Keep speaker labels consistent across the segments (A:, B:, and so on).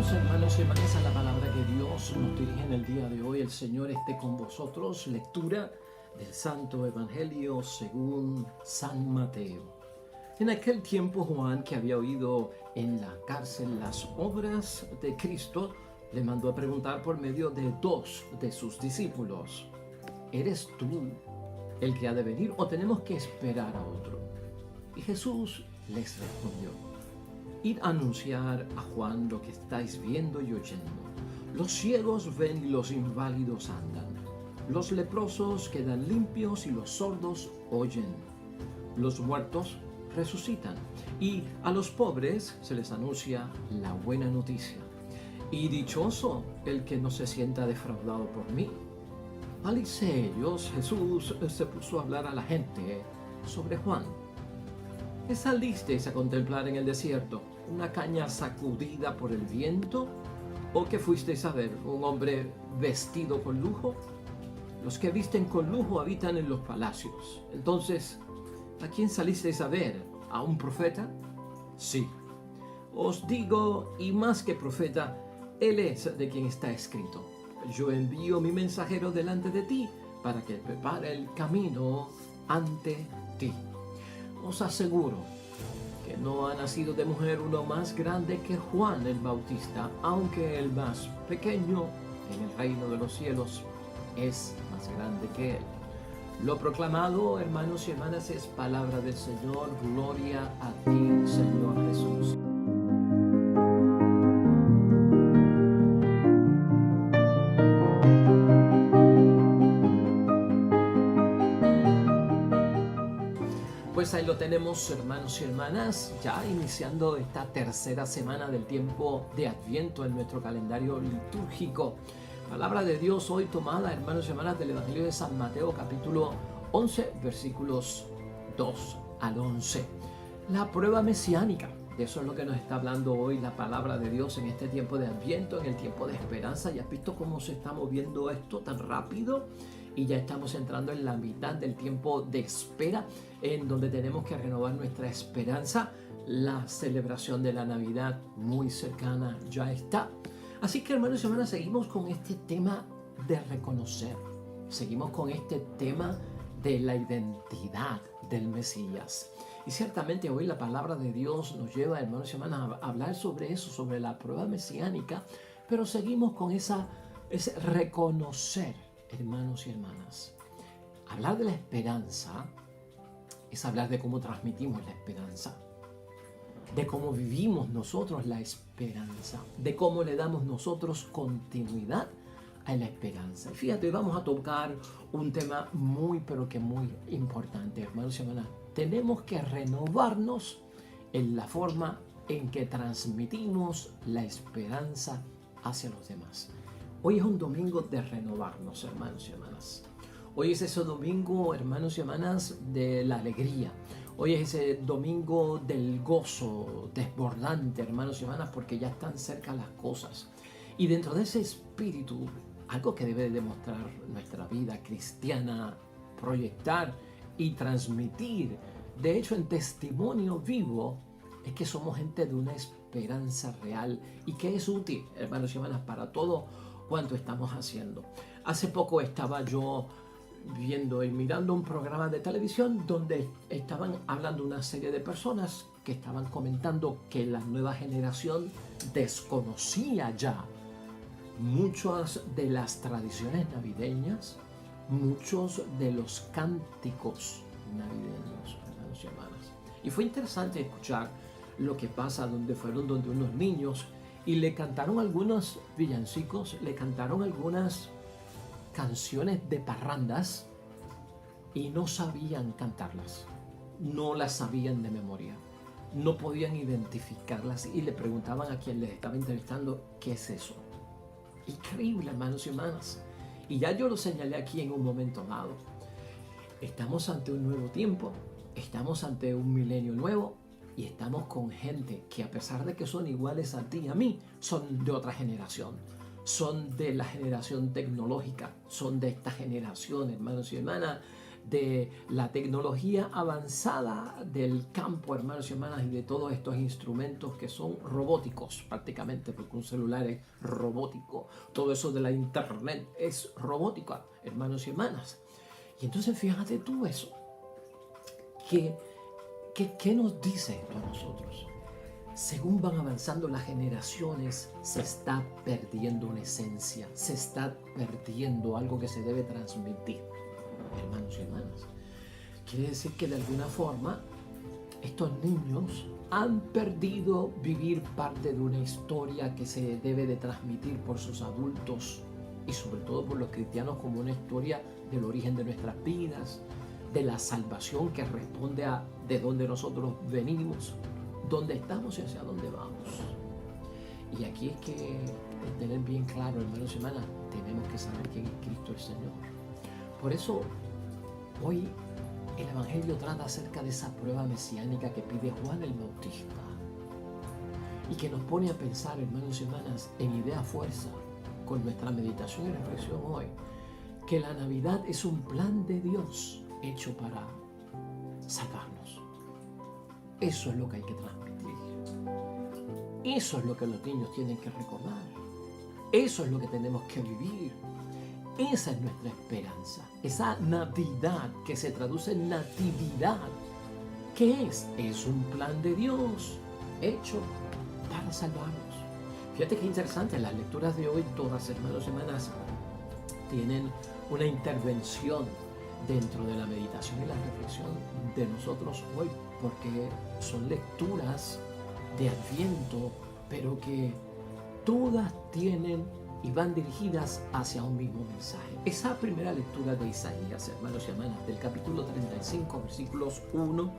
A: Bienvenidos hermanos y hermanas a la palabra que Dios nos dirige en el día de hoy. El Señor esté con vosotros. Lectura del Santo Evangelio según San Mateo. En aquel tiempo Juan, que había oído en la cárcel las obras de Cristo, le mandó a preguntar por medio de dos de sus discípulos: ¿eres tú el que ha de venir o tenemos que esperar a otro? Y Jesús les respondió: id a anunciar a Juan lo que estáis viendo y oyendo. Los ciegos ven y los inválidos andan. Los leprosos quedan limpios y los sordos oyen. Los muertos resucitan. Y a los pobres se les anuncia la buena noticia. Y dichoso el que no se sienta defraudado por mí. Al irse ellos, Jesús se puso a hablar a la gente sobre Juan. ¿Qué salisteis a contemplar en el desierto? ¿Una caña sacudida por el viento? ¿O qué fuisteis a ver? ¿Un hombre vestido con lujo? Los que visten con lujo habitan en los palacios. Entonces, ¿a quién salisteis a ver? ¿A un profeta? Sí. Os digo, y más que profeta, él es de quien está escrito: yo envío mi mensajero delante de ti para que prepare el camino ante ti. Os aseguro que no ha nacido de mujer uno más grande que Juan el Bautista, aunque el más pequeño en el reino de los cielos es más grande que él. Lo proclamado, hermanos y hermanas, es palabra del Señor. Gloria a ti, Señor Jesús. Pues ahí lo tenemos, hermanos y hermanas, ya iniciando esta tercera semana del tiempo de Adviento en nuestro calendario litúrgico. Palabra de Dios hoy tomada, hermanos y hermanas, del Evangelio de San Mateo, capítulo 11, versículos 2 al 11. La prueba mesiánica, de eso es lo que nos está hablando hoy la palabra de Dios en este tiempo de Adviento, en el tiempo de esperanza. ¿Ya has visto cómo se está moviendo esto tan rápido? Y ya estamos entrando en la mitad del tiempo de espera, en donde tenemos que renovar nuestra esperanza. La celebración de la Navidad muy cercana ya está. Así que, hermanos y hermanas, seguimos con este tema de reconocer. Seguimos con este tema de la identidad del Mesías. Y ciertamente hoy la palabra de Dios nos lleva, hermanos y hermanas, a hablar sobre eso, sobre la prueba mesiánica. Pero seguimos con ese reconocer, hermanos y hermanas. Hablar de la esperanza es hablar de cómo transmitimos la esperanza, de cómo vivimos nosotros la esperanza, de cómo le damos nosotros continuidad a la esperanza. Y fíjate, vamos a tocar un tema muy, pero que muy importante, hermanos y hermanas. Tenemos que renovarnos en la forma en que transmitimos la esperanza hacia los demás. Hoy es un domingo de renovarnos, hermanos y hermanas. Hoy es ese domingo, hermanos y hermanas, de la alegría. Hoy es ese domingo del gozo desbordante, hermanos y hermanas, porque ya están cerca las cosas. Y dentro de ese espíritu, algo que debe demostrar nuestra vida cristiana, proyectar y transmitir, de hecho en testimonio vivo, es que somos gente de una esperanza real y que es útil, hermanos y hermanas, para todo cuanto estamos haciendo. Hace poco estaba yo viendo y mirando un programa de televisión donde estaban hablando una serie de personas que estaban comentando que la nueva generación desconocía ya muchas de las tradiciones navideñas, muchos de los cánticos navideños, hermanos y hermanas. Y fue interesante escuchar lo que pasa donde unos niños y le cantaron algunos villancicos, le cantaron algunas canciones de parrandas y no sabían cantarlas, no las sabían de memoria, no podían identificarlas y le preguntaban a quien les estaba entrevistando: ¿qué es eso? Increíble, hermanos y hermanas. Y ya yo lo señalé aquí en un momento dado. Estamos ante un nuevo tiempo, estamos ante un milenio nuevo y estamos con gente que, a pesar de que son iguales a ti y a mí, son de otra generación. Son de la generación tecnológica, son de esta generación, hermanos y hermanas, de la tecnología avanzada del campo, hermanos y hermanas, y de todos estos instrumentos que son robóticos prácticamente, porque un celular es robótico, todo eso de la internet es robótica, hermanos y hermanas. Y entonces fíjate tú eso, ¿qué nos dice esto a nosotros? Según van avanzando las generaciones, se está perdiendo una esencia, se está perdiendo algo que se debe transmitir, hermanos y hermanas. Quiere decir que de alguna forma estos niños han perdido vivir parte de una historia que se debe de transmitir por sus adultos y sobre todo por los cristianos como una historia del origen de nuestras vidas, de la salvación que responde a de dónde nosotros venimos, dónde estamos y hacia dónde vamos. Y aquí es que tener bien claro, hermanos y hermanas, tenemos que saber quién es Cristo el Señor. Por eso hoy el Evangelio trata acerca de esa prueba mesiánica que pide Juan el Bautista y que nos pone a pensar, hermanos y hermanas, en idea fuerza con nuestra meditación y reflexión hoy, que la Navidad es un plan de Dios hecho para sacarnos. Eso es lo que hay que transmitir. Eso es lo que los niños tienen que recordar. Eso es lo que tenemos que vivir. Esa es nuestra esperanza. Esa Navidad que se traduce en natividad. ¿Qué es? Es un plan de Dios hecho para salvarnos. Fíjate qué interesante, las lecturas de hoy, todas, hermanos y hermanas, tienen una intervención dentro de la meditación y la reflexión de nosotros hoy, porque son lecturas de Adviento, pero que todas tienen y van dirigidas hacia un mismo mensaje. Esa primera lectura de Isaías, hermanos y hermanas, del capítulo 35, versículos 1,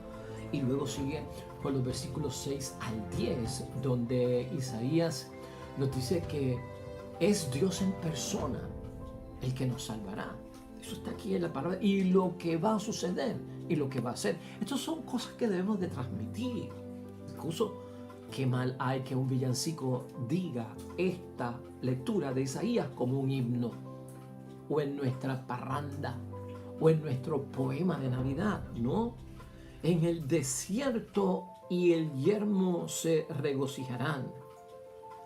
A: y luego sigue con los versículos 6 al 10, donde Isaías nos dice que es Dios en persona el que nos salvará. Eso está aquí en la palabra. Y lo que va a suceder y lo que va a hacer. Estas son cosas que debemos de transmitir. Incluso, qué mal hay que un villancico diga esta lectura de Isaías como un himno, o en nuestra parranda, o en nuestro poema de Navidad, ¿no? En el desierto y el yermo se regocijarán.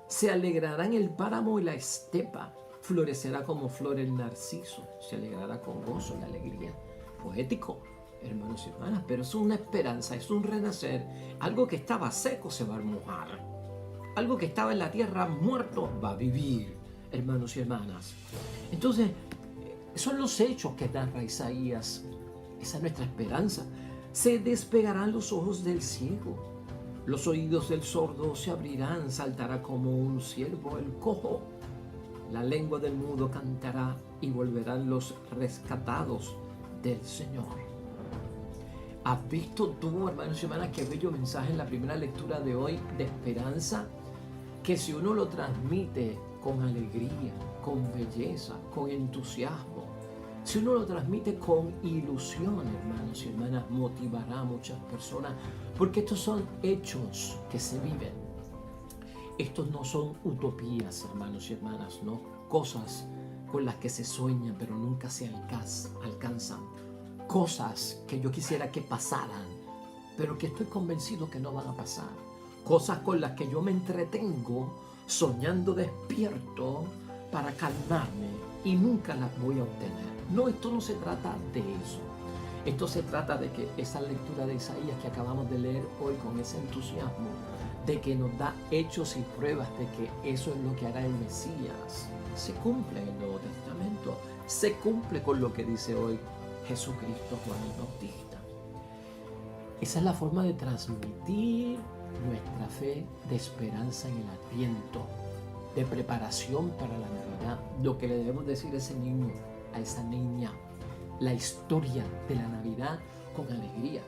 A: Se alegrarán el páramo y la estepa. Florecerá como flor el narciso. Se alegrará con gozo y alegría. Poético, hermanos y hermanas, pero es una esperanza, es un renacer. Algo que estaba seco se va a mojar. Algo que estaba en la tierra muerto va a vivir, hermanos y hermanas. Entonces, son los hechos que narra Isaías. Esa es nuestra esperanza. Se despegarán los ojos del ciego. Los oídos del sordo se abrirán, saltará como un ciervo el cojo. La lengua del mudo cantará y volverán los rescatados del Señor. ¿Has visto tú, hermanos y hermanas, qué bello mensaje en la primera lectura de hoy de esperanza? Que si uno lo transmite con alegría, con belleza, con entusiasmo, si uno lo transmite con ilusión, hermanos y hermanas, motivará a muchas personas, porque estos son hechos que se viven. Estos no son utopías, hermanos y hermanas, ¿no? Cosas con las que se sueñan, pero nunca se alcanzan. Cosas que yo quisiera que pasaran, pero que estoy convencido que no van a pasar. Cosas con las que yo me entretengo soñando despierto para calmarme y nunca las voy a obtener. No, esto no se trata de eso. Esto se trata de que esa lectura de Isaías que acabamos de leer hoy con ese entusiasmo, de que nos da hechos y pruebas de que eso es lo que hará el Mesías, se cumple en el Nuevo Testamento, se cumple con lo que dice hoy Jesucristo, Juan el Bautista. Esa es la forma de transmitir nuestra fe de esperanza en el Adviento, de preparación para la Navidad. Lo que le debemos decir a ese niño, a esa niña, la historia de la Navidad con alegría.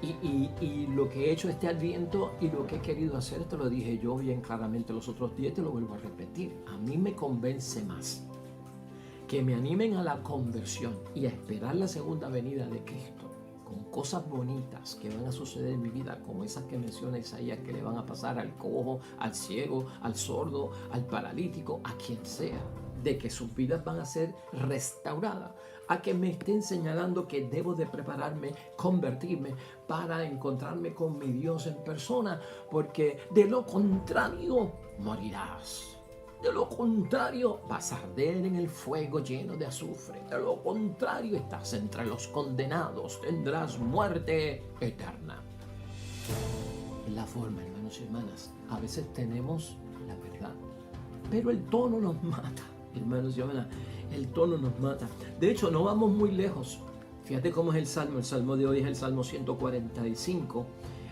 A: Y lo que he hecho este Adviento y lo que he querido hacer, te lo dije yo bien claramente los otros días, te lo vuelvo a repetir. A mí me convence más que me animen a la conversión y a esperar la segunda venida de Cristo con cosas bonitas que van a suceder en mi vida, como esas que menciona Isaías, que le van a pasar al cojo, al ciego, al sordo, al paralítico, a quien sea, de que sus vidas van a ser restauradas. a que me estén señalando que debo de prepararme, convertirme para encontrarme con mi Dios en persona, porque de lo contrario morirás. De lo contrario vas a arder en el fuego lleno de azufre. De lo contrario estás entre los condenados, tendrás muerte eterna. Es la forma, hermanos y hermanas. A veces tenemos la verdad, pero el tono nos mata, hermanos y hermanas. El tono nos mata. De hecho, no vamos muy lejos. Fíjate cómo es el salmo. El salmo de hoy es el Salmo 145,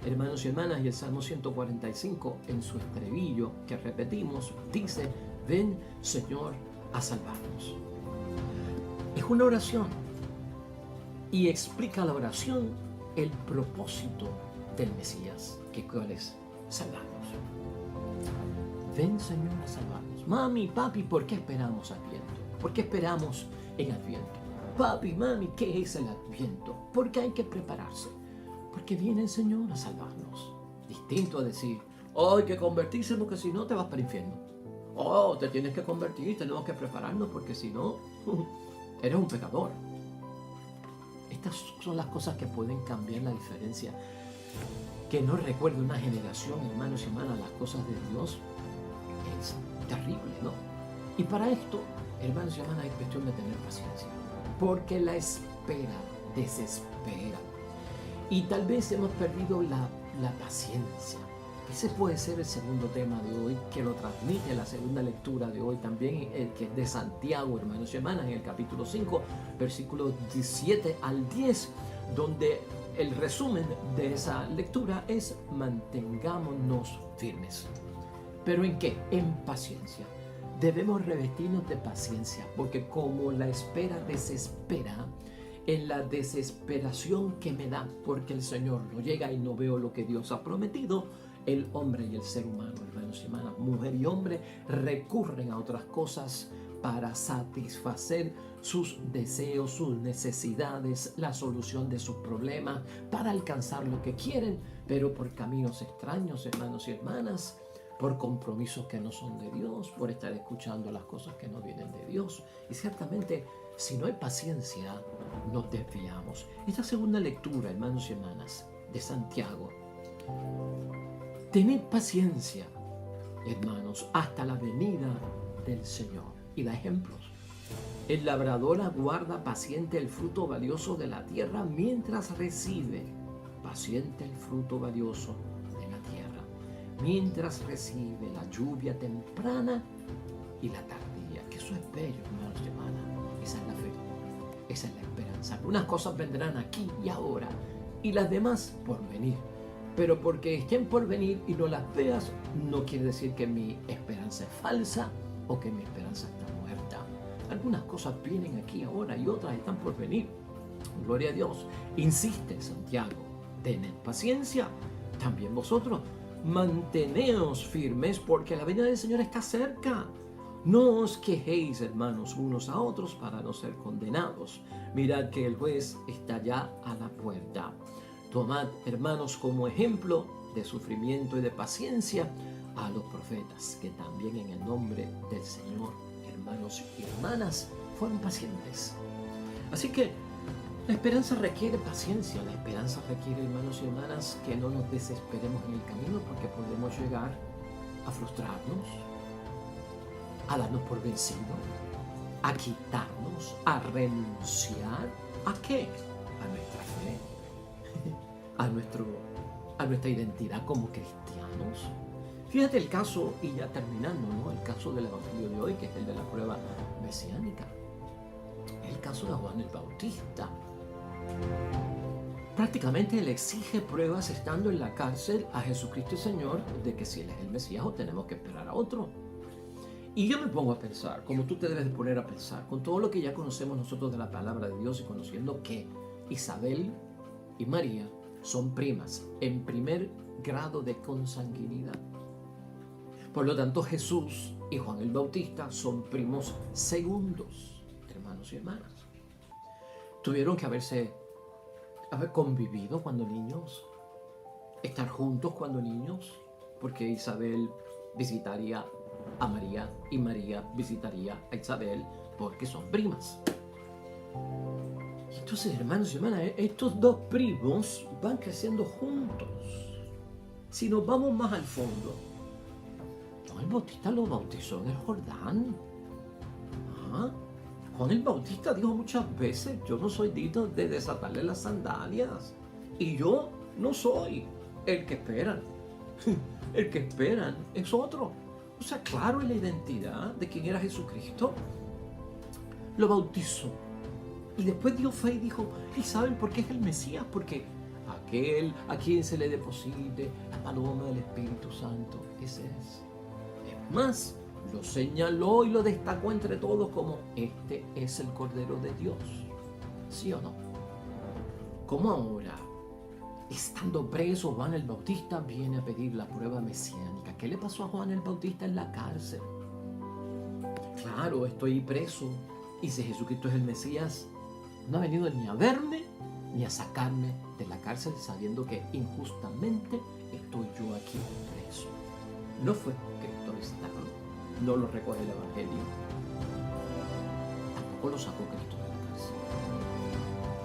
A: hermanos y hermanas, y el Salmo 145 en su estribillo que repetimos dice: ven, Señor, a salvarnos. Es una oración y explica la oración el propósito del Mesías, que cuál es: salvarnos. Ven, Señor, a salvarnos. Mami, papi, ¿por qué esperamos Adviento? ¿Por qué esperamos en Adviento? Papi, mami, ¿qué es el Adviento? ¿Por qué hay que prepararse? Porque viene el Señor a salvarnos. Distinto a decir: oh, hay que convertirse porque si no te vas para el infierno. Oh, te tienes que convertir, tenemos que prepararnos porque si no, eres un pecador. Estas son las cosas que pueden cambiar la diferencia. Que no recuerde una generación, hermanos y hermanas, las cosas de Dios es terrible, ¿no? Y para esto, hermanos y hermanas, es cuestión de tener paciencia, porque la espera desespera. Y tal vez hemos perdido la paciencia. Ese puede ser el segundo tema de hoy, que lo transmite la segunda lectura de hoy también, el que es de Santiago, hermanos y hermanas, en el capítulo 5, versículos 17 al 10, donde el resumen de esa lectura es: mantengámonos firmes. ¿Pero en qué? En paciencia. Debemos revestirnos de paciencia, porque como la espera desespera, en la desesperación que me da porque el Señor no llega y no veo lo que Dios ha prometido, el hombre y el ser humano, hermanos y hermanas, mujer y hombre, recurren a otras cosas para satisfacer sus deseos, sus necesidades, la solución de sus problemas, para alcanzar lo que quieren, pero por caminos extraños, hermanos y hermanas, por compromisos que no son de Dios, por estar escuchando las cosas que no vienen de Dios. Y ciertamente, si no hay paciencia, nos desviamos. Esta segunda lectura, hermanos y hermanas, de Santiago: tened paciencia, hermanos, hasta la venida del Señor. Y da ejemplos. El labrador aguarda paciente el fruto valioso de la tierra mientras recibe paciente el fruto valioso de la tierra, mientras recibe la lluvia temprana y la tardía. Que eso es bello, hermanos y hermanas. Esa es la fe, esa es la esperanza. Algunas cosas vendrán aquí y ahora, y las demás por venir. Pero porque estén por venir y no las veas, no quiere decir que mi esperanza es falsa o que mi esperanza está muerta. Algunas cosas vienen aquí ahora y otras están por venir. Gloria a Dios. Insiste Santiago: tened paciencia. También vosotros manteneos firmes, porque la venida del Señor está cerca. No os quejéis, hermanos, unos a otros para no ser condenados. Mirad que el juez está ya a la puerta. Tomad, hermanos, como ejemplo de sufrimiento y de paciencia a los profetas, que también en el nombre del Señor, hermanos y hermanas, fueron pacientes. Así que la esperanza requiere paciencia, la esperanza requiere, hermanos y hermanas, que no nos desesperemos en el camino, porque podemos llegar a frustrarnos, a darnos por vencido, a quitarnos, a renunciar. ¿A qué? A nuestra fe, a nuestra identidad como cristianos. Fíjate el caso, y ya terminando, ¿no? El caso del Evangelio de hoy, que es el de la prueba mesiánica. El caso de Juan el Bautista. Prácticamente le exige pruebas estando en la cárcel a Jesucristo el Señor de que si Él es el Mesías o tenemos que esperar a otro. Y yo me pongo a pensar, como tú te debes de poner a pensar, con todo lo que ya conocemos nosotros de la palabra de Dios y conociendo que Isabel y María son primas en primer grado de consanguinidad. Por lo tanto, Jesús y Juan el Bautista son primos segundos, hermanos y hermanas. Tuvieron que haber convivido cuando niños, estar juntos cuando niños, porque Isabel visitaría a María y María visitaría a Isabel porque son primas. Entonces, hermanos y hermanas, estos dos primos van creciendo juntos. Si nos vamos más al fondo, Juan el Bautista lo bautizó en el Jordán. ¿Ah? Juan el Bautista dijo muchas veces: yo no soy digno de desatarle las sandalias. Y yo no soy el que esperan. El que esperan es otro. O sea, claro, en la identidad de quién era Jesucristo. Lo bautizó. Y después dio fe y dijo: ¿y saben por qué es el Mesías? Porque aquel a quien se le deposite la paloma del Espíritu Santo, ese es. Es más, lo señaló y lo destacó entre todos como: este es el Cordero de Dios. ¿Sí o no? Como ahora, estando preso, Juan el Bautista viene a pedir la prueba mesiánica. ¿Qué le pasó a Juan el Bautista en la cárcel? Claro, estoy preso, y si Jesucristo es el Mesías, no ha venido ni a verme ni a sacarme de la cárcel sabiendo que injustamente estoy yo aquí preso. No fue Cristo a visitarlo, no lo recoge el Evangelio, tampoco lo sacó Cristo de la cárcel.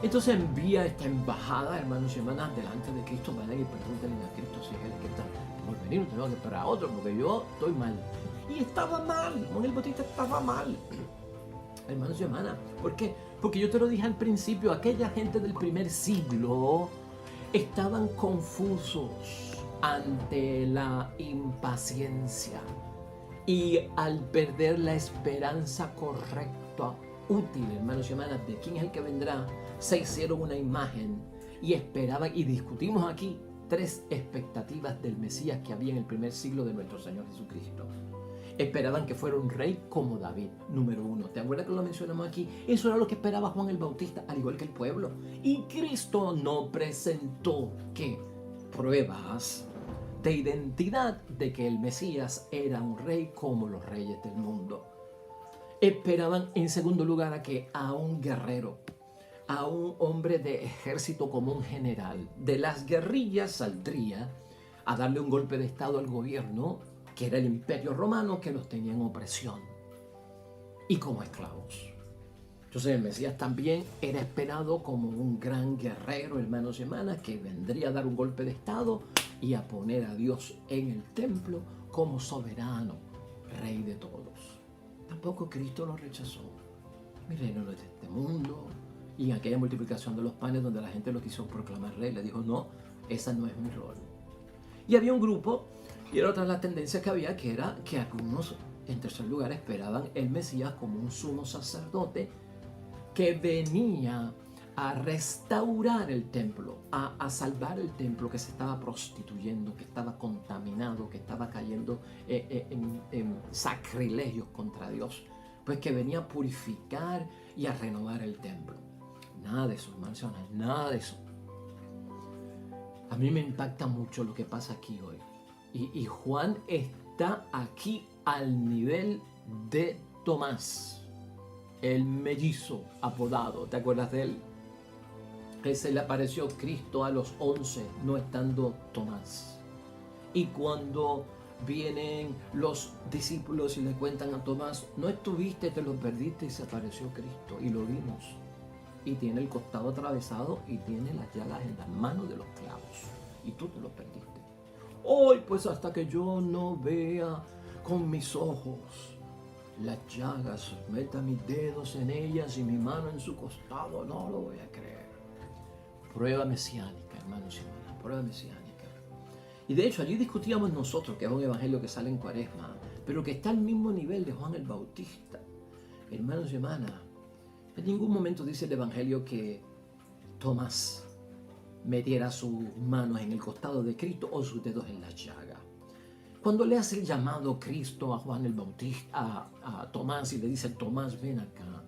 A: Entonces envía esta embajada, hermanos y hermanas, delante de Cristo. Vayan y pregúntenle a Cristo si es el que está por venir. No tengo que esperar a otro porque yo estoy mal. Y estaba mal, Juan el Bautista estaba mal. Hermanos y hermanas, ¿por qué? Porque yo te lo dije al principio, aquella gente del primer siglo estaban confusos ante la impaciencia y al perder la esperanza correcta, útil, hermanos y hermanas, de quién es el que vendrá, se hicieron una imagen y esperaban, y discutimos aquí 3 expectativas del Mesías que había en el primer siglo de nuestro Señor Jesucristo. Esperaban que fuera un rey como David, número 1. ¿Te acuerdas que lo mencionamos aquí? Eso era lo que esperaba Juan el Bautista, al igual que el pueblo. Y Cristo no presentó ¿qué? Pruebas de identidad de que el Mesías era un rey como los reyes del mundo. Esperaban en segundo lugar a un guerrero, a un hombre de ejército como un general. De las guerrillas saldría a darle un golpe de estado al gobierno, que era el Imperio Romano, que los tenía en opresión y como esclavos. Entonces el Mesías también era esperado como un gran guerrero, hermanos y hermanas, que vendría a dar un golpe de estado y a poner a Dios en el templo como soberano, rey de todos. Tampoco Cristo lo rechazó. Mi reino no es de este mundo. Y en aquella multiplicación de los panes donde la gente lo quiso proclamar rey, le dijo: no, esa no es mi rol. Y había un grupo, y era otra de las tendencias que había, que era que algunos, en tercer lugar, esperaban el Mesías como un sumo sacerdote que venía a restaurar el templo, a salvar el templo que se estaba prostituyendo, que estaba contaminado, que estaba cayendo en sacrilegios contra Dios. Pues que venía a purificar y a renovar el templo. Nada de eso, hermanos, nada de eso. A mí me impacta mucho lo que pasa aquí hoy. Y Juan está aquí al nivel de Tomás, el mellizo apodado. ¿Te acuerdas de él? Que se le apareció Cristo a los 11, no estando Tomás. Y cuando vienen los discípulos y le cuentan a Tomás: no estuviste, te lo perdiste, y se apareció Cristo y lo vimos. Y tiene el costado atravesado y tiene las llagas en las manos de los clavos. Y tú te lo perdiste. Hoy, pues hasta que yo no vea con mis ojos las llagas, meta mis dedos en ellas y mi mano en su costado, no lo voy a creer. Prueba mesiánica, hermanos y hermanas, prueba mesiánica. Y de hecho allí discutíamos nosotros, que es un evangelio que sale en Cuaresma, pero que está al mismo nivel de Juan el Bautista. Hermanos y hermanas, en ningún momento dice el evangelio que Tomás metiera sus manos en el costado de Cristo o sus dedos en la llaga. Cuando le hace el llamado Cristo a Juan el Bautista, a Tomás, y le dice: Tomás, ven acá,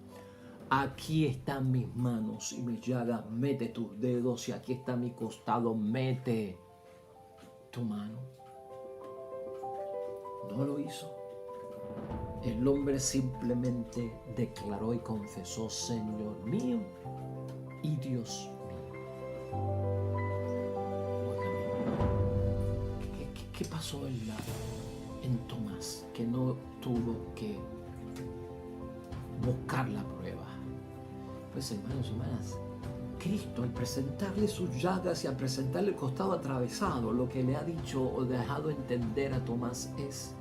A: aquí están mis manos y mis llagas, mete tus dedos, y aquí está mi costado, mete tu mano. No lo hizo. El hombre simplemente declaró y confesó: Señor mío y Dios mío. ¿Qué pasó en Tomás? Que no tuvo que buscar la prueba. Pues hermanos y hermanas, Cristo, al presentarle sus llagas y al presentarle el costado atravesado, lo que le ha dicho o dejado entender a Tomás es: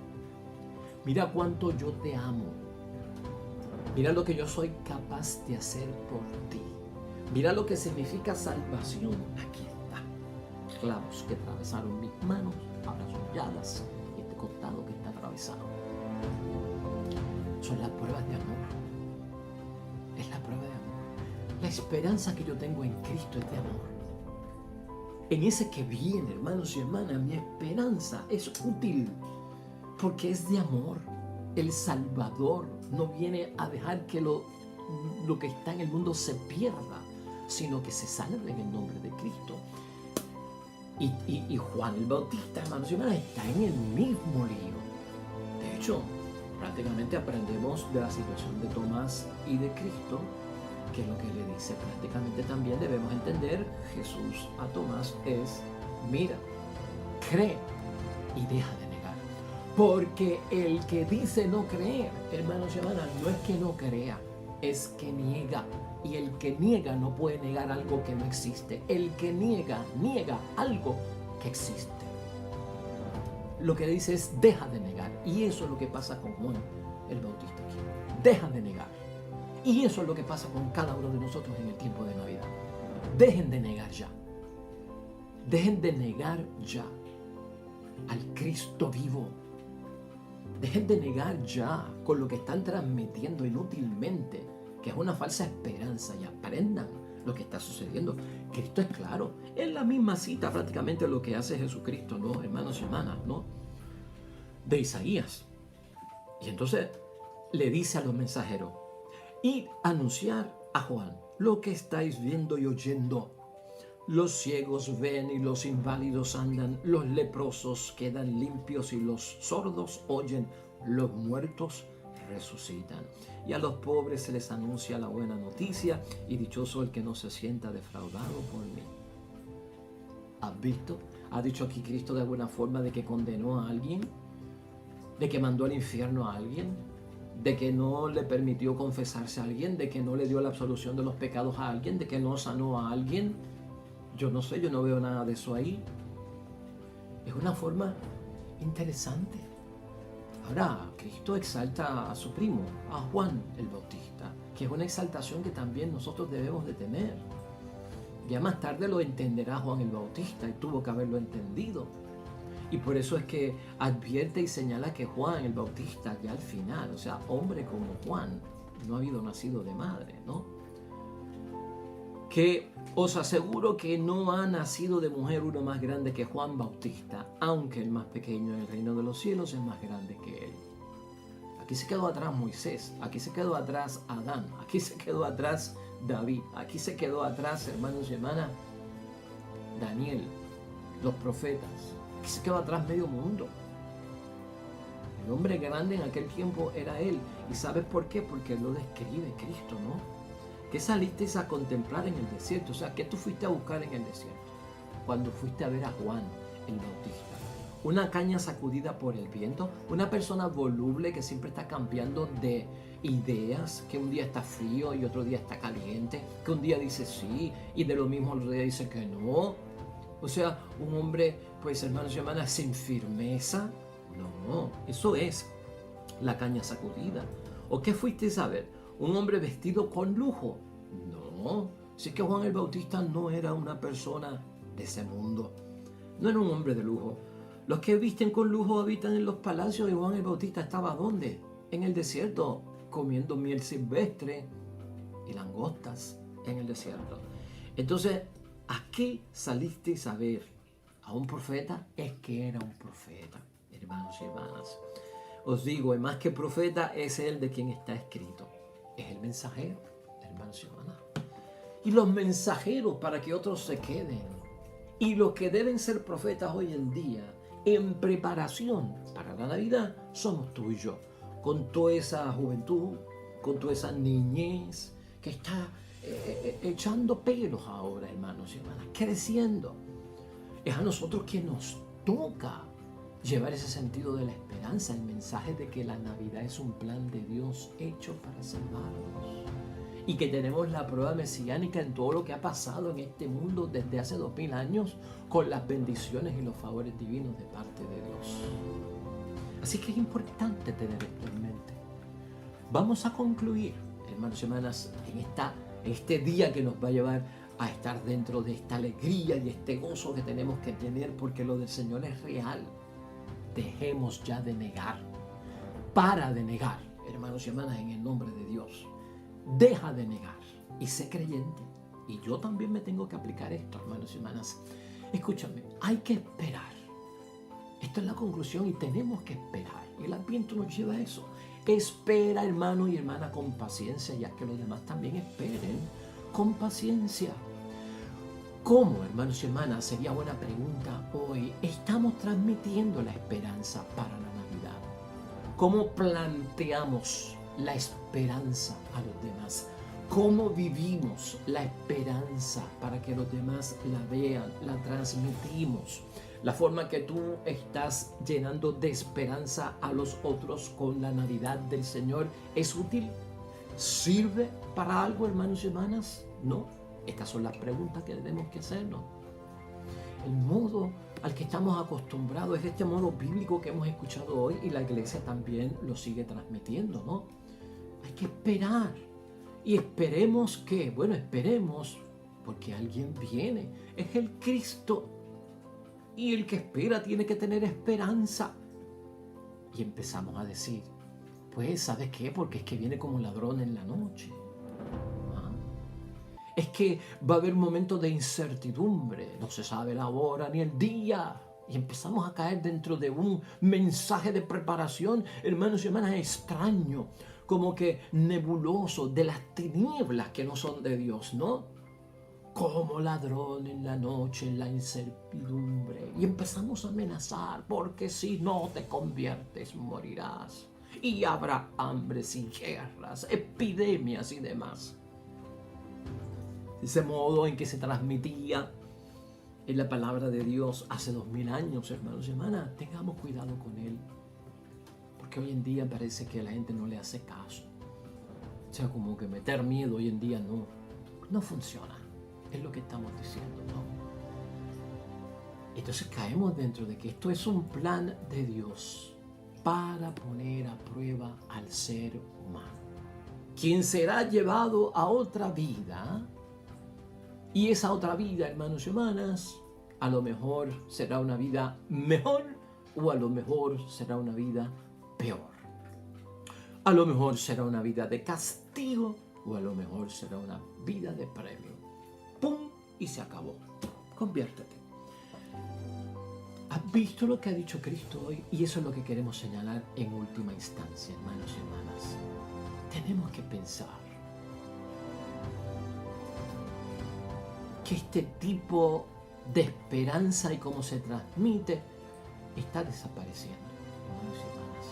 A: mira cuánto yo te amo, mira lo que yo soy capaz de hacer por ti, mira lo que significa salvación. Aquí está, clavos que atravesaron mis manos, ahora son llagas y este costado que está atravesado. Son las pruebas de amor, es la prueba de amor. La esperanza que yo tengo en Cristo es de amor. En ese que viene, hermanos y hermanas, mi esperanza es útil porque es de amor. El Salvador no viene a dejar que lo que está en el mundo se pierda, sino que se salve en el nombre de Cristo. Y Juan el Bautista, hermanos y hermanas, está en el mismo lío. De hecho, prácticamente aprendemos de la situación de Tomás y de Cristo, que es lo que le dice. Prácticamente también debemos entender Jesús a Tomás es: mira, cree y deja de negar. Porque el que dice no creer, hermanos y hermanas, no es que no crea, es que niega. Y el que niega no puede negar algo que no existe. El que niega, niega algo que existe. Lo que le dice es: deja de negar. Y eso es lo que pasa con Juan el Bautista aquí. Deja de negar. Y eso es lo que pasa con cada uno de nosotros en el tiempo de Navidad. Dejen de negar ya. Dejen de negar ya al Cristo vivo. Dejen de negar ya con lo que están transmitiendo inútilmente, que es una falsa esperanza, y aprendan lo que está sucediendo. Cristo es claro. Es la misma cita prácticamente lo que hace Jesucristo, ¿no? Hermanos y hermanas, ¿no? De Isaías. Y entonces le dice a los mensajeros: y anunciar a Juan lo que estáis viendo y oyendo. Los ciegos ven y los inválidos andan, los leprosos quedan limpios y los sordos oyen, los muertos resucitan. Y a los pobres se les anuncia la buena noticia, y dichoso el que no se sienta defraudado por mí. ¿Has visto? ¿Ha dicho aquí Cristo de alguna forma de que condenó a alguien? ¿De que mandó al infierno a alguien? ¿De que no le permitió confesarse a alguien? ¿De que no le dio la absolución de los pecados a alguien? ¿De que no sanó a alguien? Yo no sé, yo no veo nada de eso ahí. Es una forma interesante. Ahora, Cristo exalta a su primo, a Juan el Bautista, que es una exaltación que también nosotros debemos de tener. Ya más tarde lo entenderá Juan el Bautista, y tuvo que haberlo entendido. Y por eso es que advierte y señala que Juan el Bautista, ya al final, o sea, hombre como Juan, no ha habido nacido de madre, ¿no? Que os aseguro que no ha nacido de mujer uno más grande que Juan Bautista, aunque el más pequeño en el reino de los cielos es más grande que él. Aquí se quedó atrás Moisés, aquí se quedó atrás Adán, aquí se quedó atrás David, aquí se quedó atrás, hermanos y hermanas, Daniel, los profetas. Aquí se quedó atrás medio mundo. El hombre grande en aquel tiempo era él. ¿Y sabes por qué? Porque lo describe Cristo, ¿no? ¿Qué salisteis a contemplar en el desierto? O sea, ¿qué tú fuiste a buscar en el desierto? Cuando fuiste a ver a Juan el Bautista. Una caña sacudida por el viento. Una persona voluble que siempre está cambiando de ideas. Que un día está frío y otro día está caliente. Que un día dice sí y de lo mismo otro día dice que no. O sea, un hombre, pues hermanos y hermanas, sin firmeza. No, eso es la caña sacudida. ¿O qué fuiste a ver? ¿Un hombre vestido con lujo? No, si es que Juan el Bautista no era una persona de ese mundo. No era un hombre de lujo. Los que visten con lujo habitan en los palacios, y Juan el Bautista estaba ¿dónde? En el desierto, comiendo miel silvestre y langostas en el desierto. Entonces, ¿a qué salisteis a ver? ¿A un profeta? Es que era un profeta, hermanos y hermanas. Os digo, más que profeta, es el de quien está escrito. Es el mensajero, hermanos y hermanas. Y los mensajeros para que otros se queden. Y los que deben ser profetas hoy en día, en preparación para la Navidad, somos tú y yo. Con toda esa juventud, con toda esa niñez que está echando pelos ahora, hermanos y hermanas, creciendo. Es a nosotros que nos toca llevar ese sentido de la esperanza, el mensaje de que la Navidad es un plan de Dios hecho para salvarnos. y que tenemos la prueba mesiánica en todo lo que ha pasado en este mundo desde hace 2000 años con las bendiciones y los favores divinos de parte de Dios. Así que es importante tener esto en mente. Vamos a concluir, hermanos y hermanas, en este día que nos va a llevar a estar dentro de esta alegría y este gozo que tenemos que tener porque lo del Señor es real. Dejemos ya de negar. Para de negar, hermanos y hermanas, en el nombre de Dios. Deja de negar y sé creyente. Y yo también me tengo que aplicar esto, hermanos y hermanas. Escúchame, hay que esperar. Esta es la conclusión y tenemos que esperar. Y el Adviento nos lleva a eso. Espera, hermano y hermana, con paciencia, ya que los demás también esperen con paciencia. ¿Cómo, hermanos y hermanas? Sería buena pregunta hoy. ¿Estamos transmitiendo la esperanza para la Navidad? ¿Cómo planteamos la esperanza a los demás? ¿Cómo vivimos la esperanza para que los demás la vean, la transmitimos? La forma que tú estás llenando de esperanza a los otros con la Navidad del Señor es útil. ¿Sirve para algo, hermanos y hermanas? No. Estas son las preguntas que tenemos que hacernos. El modo al que estamos acostumbrados es este modo bíblico que hemos escuchado hoy y la iglesia también lo sigue transmitiendo, ¿no? Hay que esperar. Y esperemos que, bueno, esperemos porque alguien viene. Es el Cristo. Y el que espera tiene que tener esperanza. Y empezamos a decir, pues, ¿sabes qué? Porque es que viene como un ladrón en la noche. ¿Ah? Es que va a haber momentos de incertidumbre. No se sabe la hora ni el día. Y empezamos a caer dentro de un mensaje de preparación, hermanos y hermanas, extraño. Como que nebuloso, de las tinieblas que no son de Dios, ¿no? Como ladrón en la noche, en la incertidumbre. Y empezamos a amenazar, porque si no te conviertes, morirás. Y habrá hambres y guerras, epidemias y demás. Ese modo en que se transmitía en la palabra de Dios hace 2000 años, hermanos y hermanas, tengamos cuidado con él. Porque hoy en día parece que a la gente no le hace caso. O sea, como que meter miedo hoy en día no funciona. Es lo que estamos diciendo, ¿no? Entonces caemos dentro de que esto es un plan de Dios para poner a prueba al ser humano, quien será llevado a otra vida. Y esa otra vida, hermanos y hermanas, a lo mejor será una vida mejor o a lo mejor será una vida peor. A lo mejor será una vida de castigo o a lo mejor será una vida de premio. ¡Pum! Y se acabó. Conviértete. ¿Has visto lo que ha dicho Cristo hoy? Y eso es lo que queremos señalar en última instancia, hermanos y hermanas. Tenemos que pensar que este tipo de esperanza y cómo se transmite está desapareciendo, hermanos y hermanas.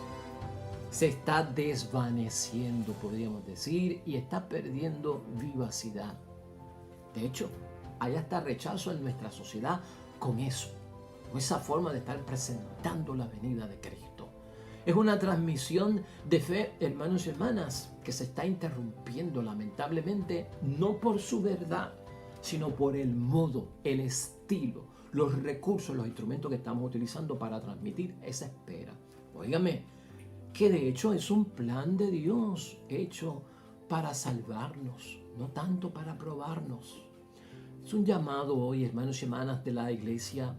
A: Se está desvaneciendo, podríamos decir, y está perdiendo vivacidad. De hecho, hay hasta rechazo en nuestra sociedad con eso, con esa forma de estar presentando la venida de Cristo. Es una transmisión de fe, hermanos y hermanas, que se está interrumpiendo lamentablemente, no por su verdad, sino por el modo, el estilo, los recursos, los instrumentos que estamos utilizando para transmitir esa espera. Óigame, que de hecho es un plan de Dios hecho para salvarnos, no tanto para probarnos. Es un llamado hoy, hermanos y hermanas de la iglesia,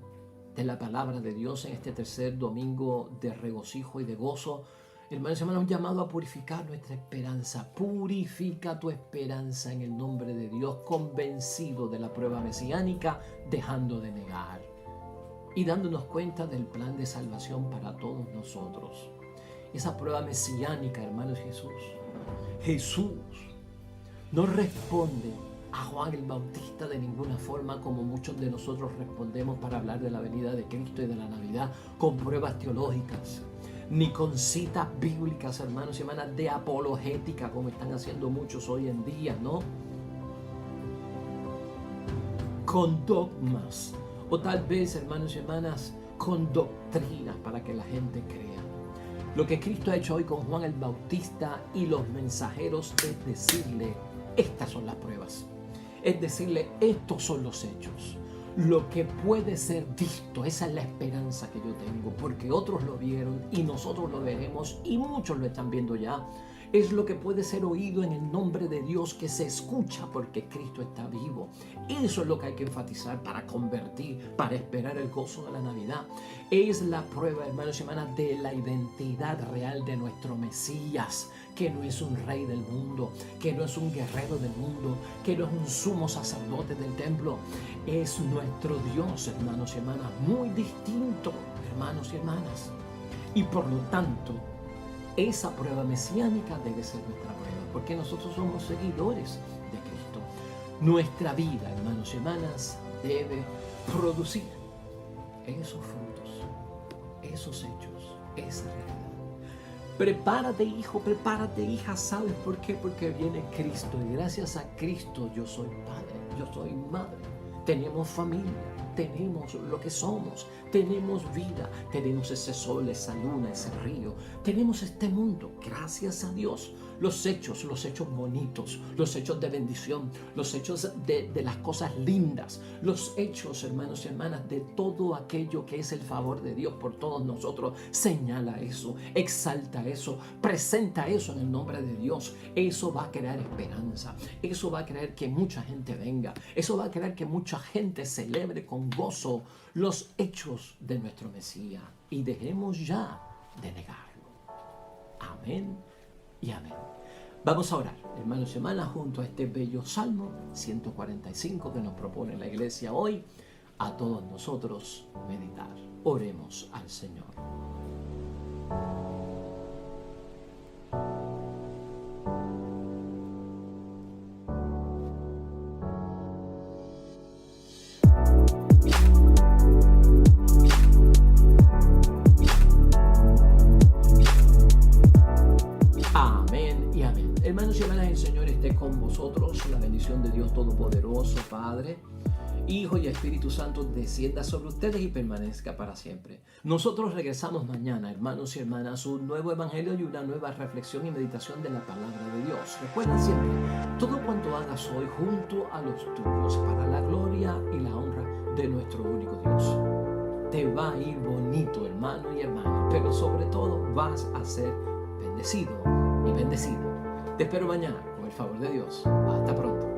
A: de la palabra de Dios en este tercer domingo de regocijo y de gozo. Hermanos y hermanas, un llamado a purificar nuestra esperanza. Purifica tu esperanza en el nombre de Dios, convencido de la prueba mesiánica, dejando de negar y dándonos cuenta del plan de salvación para todos nosotros. Esa prueba mesiánica, hermanos, Jesús no responde a Juan el Bautista de ninguna forma como muchos de nosotros respondemos para hablar de la venida de Cristo y de la Navidad, con pruebas teológicas, ni con citas bíblicas, hermanos y hermanas, de apologética, como están haciendo muchos hoy en día, ¿no? Con dogmas, o tal vez, hermanos y hermanas, con doctrinas para que la gente crea. Lo que Cristo ha hecho hoy con Juan el Bautista y los mensajeros es decirle: estas son las pruebas. Es decirle, estos son los hechos. Lo que puede ser visto, esa es la esperanza que yo tengo, porque otros lo vieron y nosotros lo veremos y muchos lo están viendo ya. Es lo que puede ser oído en el nombre de Dios, que se escucha porque Cristo está vivo. Eso es lo que hay que enfatizar para convertir, para esperar el gozo de la Navidad. Es la prueba, hermanos y hermanas, de la identidad real de nuestro Mesías, que no es un rey del mundo, que no es un guerrero del mundo, que no es un sumo sacerdote del templo. Es nuestro Dios, hermanos y hermanas, muy distinto, hermanos y hermanas. Y por lo tanto, esa prueba mesiánica debe ser nuestra prueba, porque nosotros somos seguidores de Cristo. Nuestra vida, hermanos y hermanas, debe producir esos frutos, esos hechos, esa realidad. Prepárate, hijo, prepárate, hija. ¿Sabes por qué? Porque viene Cristo y gracias a Cristo yo soy padre, yo soy madre. Tenemos familia, tenemos lo que somos, tenemos vida, tenemos ese sol, esa luna, ese río, tenemos este mundo, gracias a Dios. Los hechos bonitos, los hechos de bendición, los hechos de las cosas lindas, los hechos, hermanos y hermanas, de todo aquello que es el favor de Dios por todos nosotros. Señala eso, exalta eso, presenta eso en el nombre de Dios. Eso va a crear esperanza, eso va a crear que mucha gente venga, eso va a crear que mucha gente celebre con gozo los hechos de nuestro Mesías y dejemos ya de negarlo. Amén y amén. Vamos a orar, hermanos y hermanas, junto a este bello Salmo 145 que nos propone la iglesia hoy, a todos nosotros meditar. Oremos al Señor. Hermanos y hermanas, el Señor esté con vosotros. La bendición de Dios Todopoderoso, Padre, Hijo y Espíritu Santo descienda sobre ustedes y permanezca para siempre. Nosotros regresamos mañana, hermanos y hermanas, un nuevo evangelio y una nueva reflexión y meditación de la palabra de Dios. Recuerda siempre, todo cuanto hagas hoy junto a los tuyos, para la gloria y la honra de nuestro único Dios. Te va a ir bonito, hermano y hermana, pero sobre todo vas a ser bendecido y bendecido. Te espero mañana, con el favor de Dios. Hasta pronto.